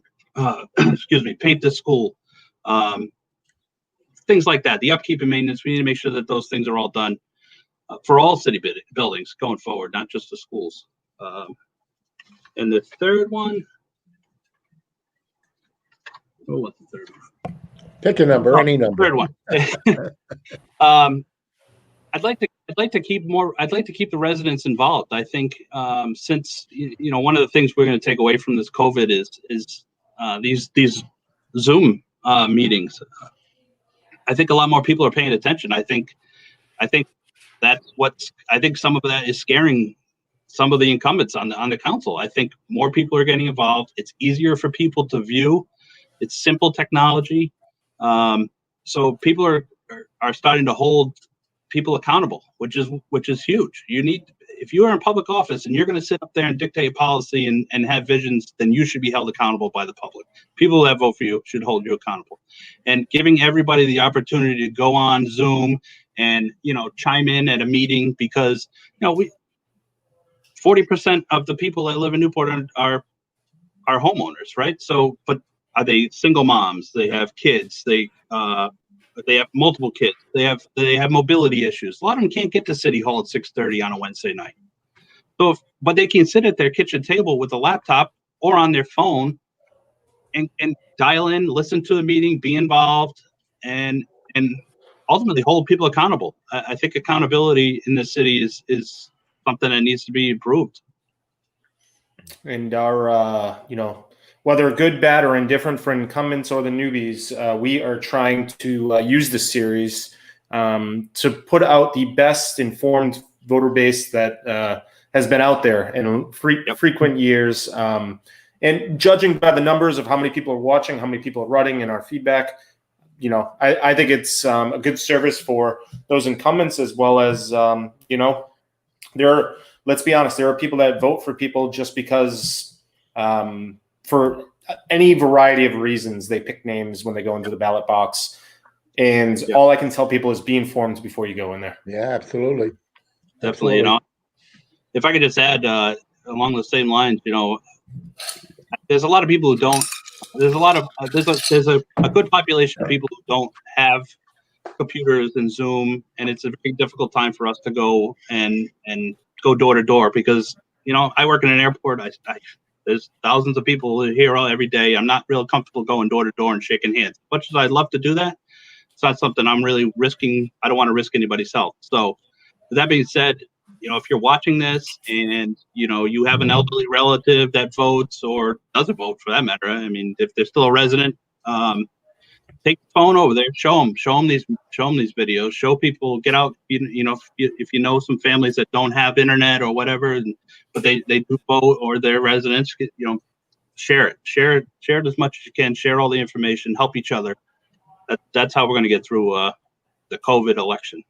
paint the school? Things like that, the upkeep and maintenance, we need to make sure that those things are all done for all city buildings going forward, not just the schools. And the third one, what's the third one? Pick a number, any number. Third one. I'd like to keep the residents involved. I think since one of the things we're going to take away from this COVID is these Zoom meetings. I think a lot more people are paying attention. I think some of that is scaring some of the incumbents on the council. I think more people are getting involved. It's easier for people to view. It's simple technology. So people are starting to hold people accountable, which is huge. If you are in public office and you're going to sit up there and dictate policy and have visions, then you should be held accountable by the public. People that vote for you should hold you accountable. And giving everybody the opportunity to go on Zoom and chime in at a meeting, because 40% of the people that live in Newport are homeowners, right? So, but are they single moms? They have kids. They have multiple kids. They have mobility issues. A lot of them can't get to City Hall at 6:30 on a Wednesday night. So, but they can sit at their kitchen table with a laptop or on their phone and dial in, listen to the meeting, be involved, and ultimately hold people accountable. I think accountability in this city is something that needs to be improved. And our, whether good, bad, or indifferent for incumbents or the newbies, we are trying to use this series to put out the best informed voter base that has been out there in frequent years. And judging by the numbers of how many people are watching, how many people are running, and our feedback, I think it's a good service for those incumbents as well as, let's be honest, there are people that vote for people just because for any variety of reasons, they pick names when they go into the ballot box. And all I can tell people is be informed before you go in there. Yeah, absolutely. Definitely. Absolutely. If I could just add along the same lines, there's a lot of people who don't, there's a good population of people who don't have computers and Zoom, and it's a very difficult time for us to go and go door to door because, I work in an airport. There's thousands of people here every day. I'm not real comfortable going door to door and shaking hands. As much as I'd love to do that, it's not something I'm really risking. I don't want to risk anybody's health. So with that being said, if you're watching this and, you have an elderly relative that votes or doesn't vote for that matter, I mean, if they're still a resident, take the phone over there, show them these videos, show people, get out, if you know some families that don't have internet or whatever, but they do vote or they're residents, share it as much as you can, share all the information, help each other. That's how we're going to get through the COVID election.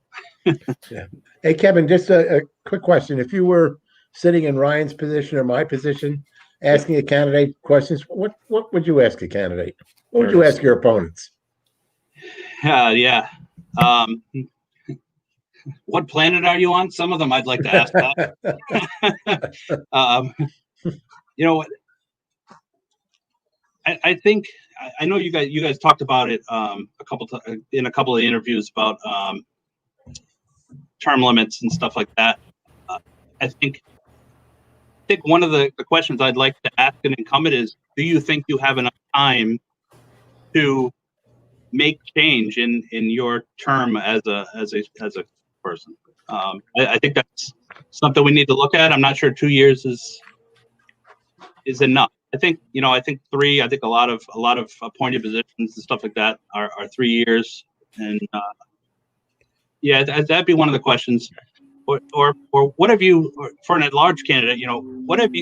Yeah. Hey, Kevin, just a quick question. If you were sitting in Ryan's position or my position, asking a candidate questions, what would you ask a candidate? What would you ask your opponents? Yeah. What planet are you on? Some of them I'd like to ask that. I think I know you guys talked about it in a couple of interviews about term limits and stuff like that. I think one of the questions I'd like to ask an incumbent is, do you think you have enough time to make change in your term as a person? I think that's something we need to look at. I'm not sure 2 years is enough. I think 3. I think a lot of appointed positions and stuff like that are 3 years, and that'd be one of the questions. Or what have you, for an at-large candidate? What have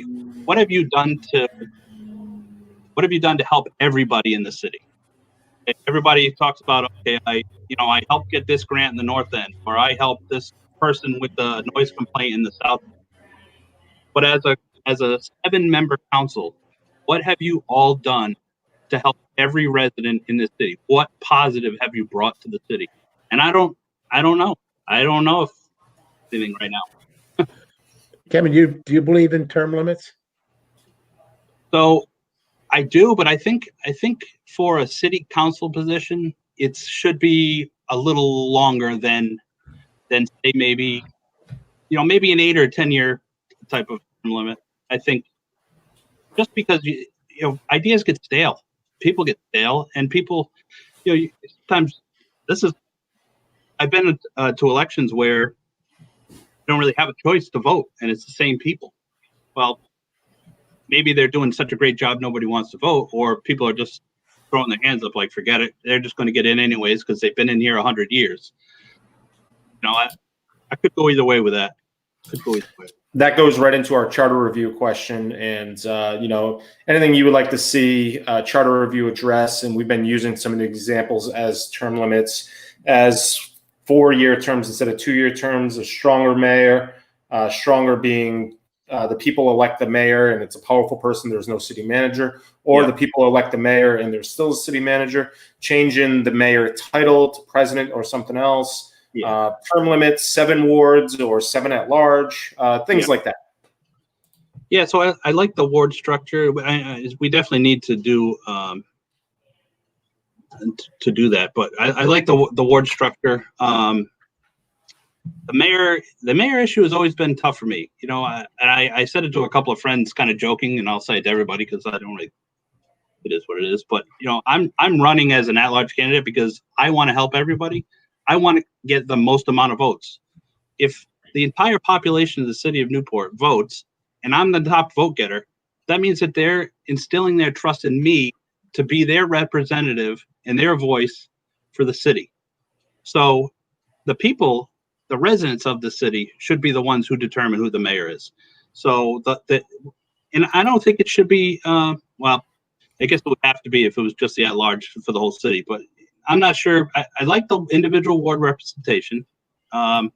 you done to help everybody in the city? Everybody talks about, okay, I helped get this grant in the north end, or I helped this person with the noise complaint in the south. But as a 7-member council, what have you all done to help every resident in this city? What positive have you brought to the city? And I don't know. I don't know if anything right now. Kevin, do you believe in term limits? So I do, but I think for a city council position, it should be a little longer than say maybe maybe an 8 or 10-year type of term limit. I think just because ideas get stale, people get stale, and people sometimes I've been to elections where you don't really have a choice to vote, and it's the same people. Well, maybe they're doing such a great job nobody wants to vote, or people are just throwing their hands up like, forget it, they're just going to get in anyways because they've been in here 100 years. I could go either way with that. That goes right into our charter review question, and anything you would like to see charter review address, and we've been using some of the examples as term limits, as 4-year terms instead of 2-year terms, a stronger mayor, stronger being the people elect the mayor and it's a powerful person, there's no city manager, or the people elect the mayor and there's still a city manager, changing the mayor title to president or something else. Term limits, 7 wards or 7 at large, things like that. Yeah, so I like the ward structure. We definitely need to do that, but I like the ward structure. The mayor issue has always been tough for me. I said it to a couple of friends, kind of joking, and I'll say it to everybody because I don't really. It is what it is. But I'm running as an at-large candidate because I want to help everybody. I want to get the most amount of votes. If the entire population of the city of Newport votes and I'm the top vote getter, that means that they're instilling their trust in me to be their representative and their voice for the city. So the people, the residents of the city should be the ones who determine who the mayor is. So and I don't think it should be, well, I guess it would have to be if it was just the at-large for the whole city, but I'm not sure. I like the individual ward representation. I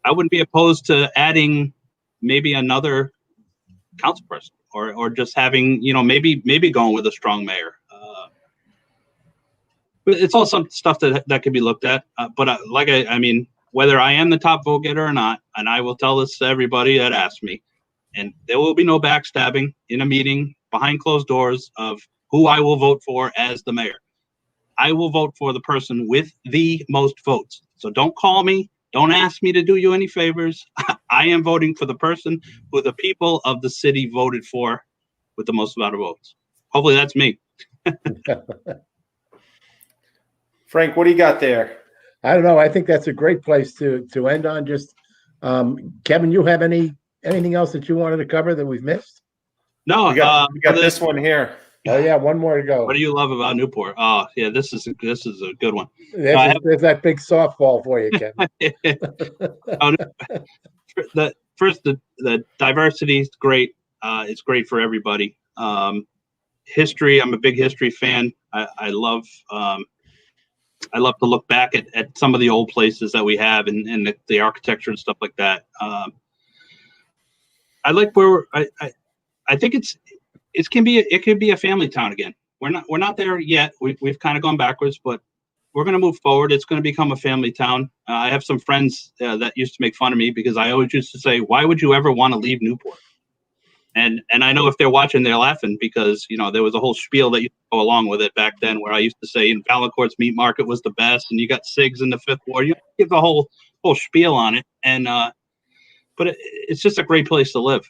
wouldn't be opposed to adding maybe another council person, or just having maybe going with a strong mayor. But it's all some stuff that could be looked at. But I mean, whether I am the top vote getter or not, and I will tell this to everybody that asks me, and there will be no backstabbing in a meeting behind closed doors of who I will vote for as the mayor. I will vote for the person with the most votes. So don't call me. Don't ask me to do you any favors. I am voting for the person who the people of the city voted for with the most amount of votes. Hopefully that's me. Frank, what do you got there? I don't know. I think that's a great place to end on. Just Kevin, you have anything else that you wanted to cover that we've missed? No, we got this one here. Oh yeah, one more to go. What do you love about Newport? Oh yeah, this is a good one. There's that big softball for you, Kevin. The diversity is great. It's great for everybody. History, I'm a big history fan. I love to look back at some of the old places that we have and the architecture and stuff like that. I like where I think it can be a family town again. We're not there yet. We've kind of gone backwards, but we're going to move forward. It's going to become a family town. I have some friends that used to make fun of me because I always used to say, "Why would you ever want to leave Newport?" And I know if they're watching, they're laughing because there was a whole spiel that used to go along with it back then, where I used to say in Valancourt's Meat Market was the best, and you got Sig's in the Fifth Ward. You give the whole spiel on it, and but it's just a great place to live.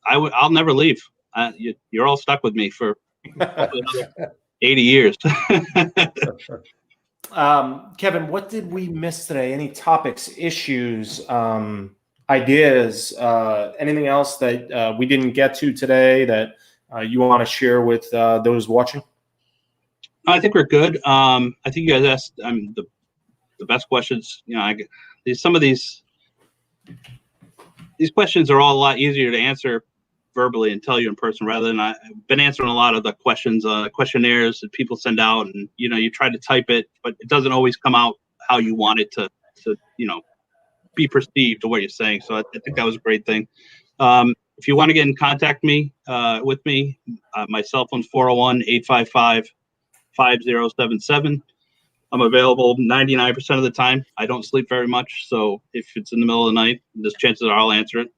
I'll never leave. You're all stuck with me for another 80 years. Kevin, what did we miss today? Any topics, issues, ideas, anything else that we didn't get to today that you want to share with those watching? I think we're good. I think you guys asked the best questions. Some of these questions are all a lot easier to answer verbally and tell you in person rather than I've been answering a lot of the questionnaires that people send out, and you try to type it, but it doesn't always come out how you want it to be perceived or what you're saying. So I think that was a great thing. If you want to get in contact with me, my cell phone's 401-855-5077. I'm available 99% of the time. I don't sleep very much, so if it's in the middle of the night, there's chances are I'll answer it.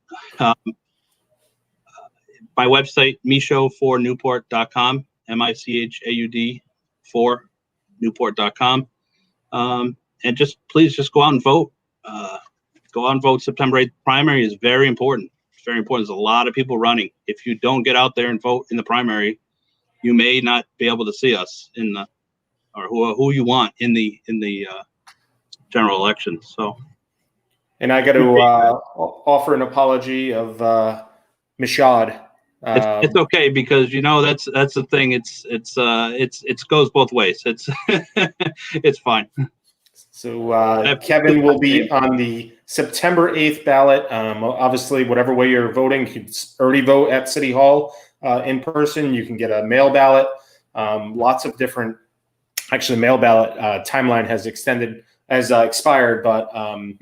My website, michaud4newport.com, MICHAUD 4 newport.com. And please go out and vote. Go out and vote. September 8th primary is very important. It's very important. There's a lot of people running. If you don't get out there and vote in the primary, you may not be able to see us or who you want in the general election. So, and I got to offer an apology of Michaud. It's okay, because that's the thing. It goes both ways. It's it's fine. So Kevin will be on the September 8th ballot. Obviously, whatever way you're voting, you can already vote at City Hall in person. You can get a mail ballot. Lots of different. Actually, mail ballot timeline has expired, but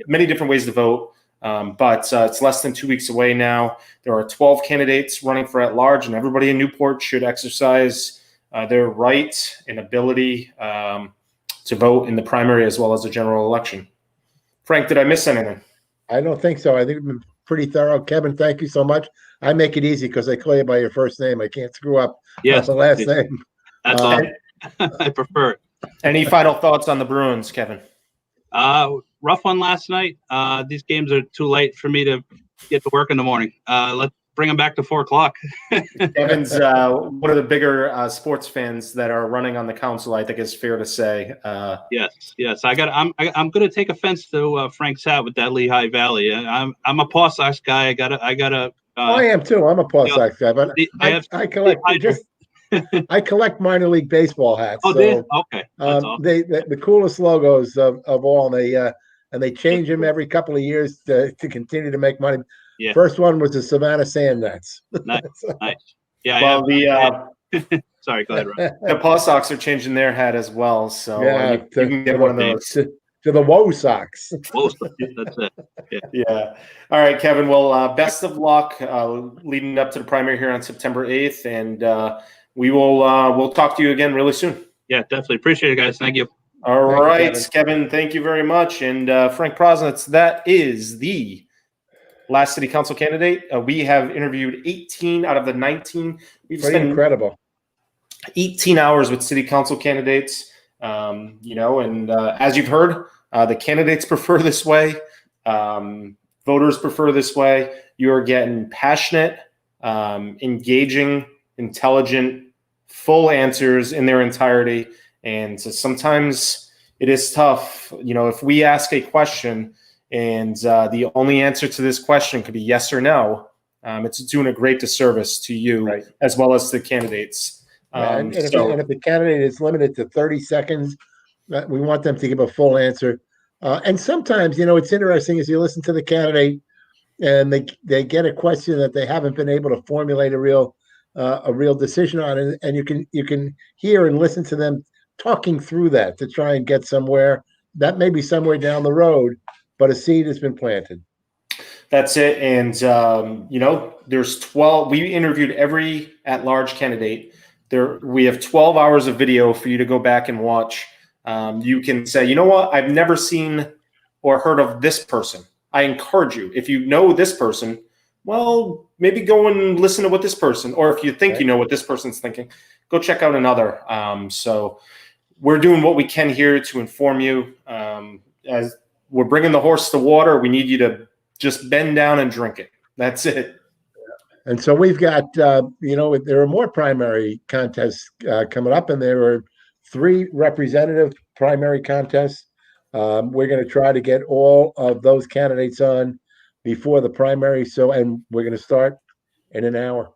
many different ways to vote. But it's less than 2 weeks away now. There are 12 candidates running for at-large, and everybody in Newport should exercise their right and ability to vote in the primary as well as the general election. Frank, did I miss anything? I don't think so. I think we've been pretty thorough. Kevin, thank you so much. I make it easy because I call you by your first name. I can't screw up the last name. That's all. I prefer it. Any final thoughts on the Bruins, Kevin? Rough one last night. These games are too late for me to get to work in the morning. Let's bring them back to 4:00. Kevin's one of the bigger sports fans that are running on the council, I think is fair to say. Yes. I'm going to take offense to Frank's hat with that Lehigh Valley. I'm a Paw Sox guy. I gotta. I am too. I'm a Paw Sox guy, but I collect I collect minor league baseball hats. Oh, so, okay. The coolest logos of all, and they change them every couple of years to continue to make money. Yeah. First one was the Savannah Sand Gnats. Nice. Yeah. Well, sorry, go ahead, Ron. The Paw Sox are changing their hat as well, so you can get one of those. To the Woe Sox. That's it. Yeah. All right, Kevin. Well, best of luck leading up to the primary here on September 8th, and we will we'll talk to you again really soon. Yeah, definitely. Appreciate it, guys. Thank you. All right, Kevin. Thank you very much. And Frank Prosnitz, that is the last city council candidate. We have interviewed 18 out of the 19. We've Pretty incredible. 18 hours with city council candidates. And as you've heard, the candidates prefer this way. Voters prefer this way. You are getting passionate, engaging, intelligent, full answers in their entirety. And so sometimes it is tough. If we ask a question and the only answer to this question could be yes or no, it's doing a great disservice to you as well as the candidates. And if the candidate is limited to 30 seconds, we want them to give a full answer. And sometimes, it's interesting as you listen to the candidate and they get a question that they haven't been able to formulate a real decision on, and you can hear and listen to them talking through that to try and get somewhere. That may be somewhere down the road, but a seed has been planted. That's it. And, there's 12. We interviewed every at-large candidate. We have 12 hours of video for you to go back and watch. You can say, you know what? I've never seen or heard of this person. I encourage you. If you know this person, well, maybe go and listen to what this person, or if you think you know what this person's thinking, go check out another. So we're doing what we can here to inform you. As we're bringing the horse to water, we need you to just bend down and drink it. That's it. And so we've got, there are more primary contests coming up, and there are 3 representative primary contests. We're going to try to get all of those candidates on before the primary. And we're going to start in an hour.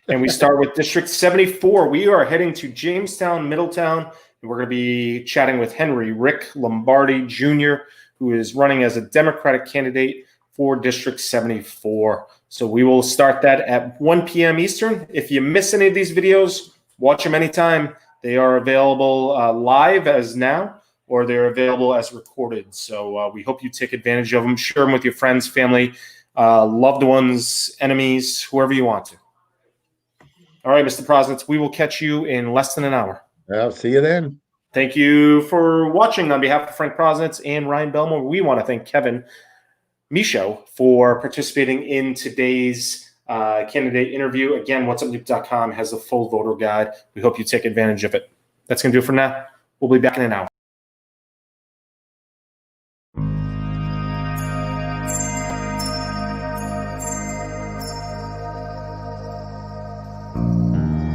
And we start with District 74. We are heading to Jamestown, Middletown, and we're going to be chatting with Rick Lombardi Jr., who is running as a Democratic candidate for District 74. So we will start that at 1 p.m. Eastern. If you miss any of these videos, watch them anytime. They are available live as now, or they're available as recorded. So we hope you take advantage of them. Share them with your friends, family, loved ones, enemies, whoever you want to. All right, Mr. Prosnitz, we will catch you in less than an hour. I'll see you then. Thank you for watching. On behalf of Frank Prosnitz and Ryan Belmore, we want to thank Kevin Michaud for participating in today's candidate interview. Again, whatsupnewp.com has a full voter guide. We hope you take advantage of it. That's going to do it for now. We'll be back in an hour.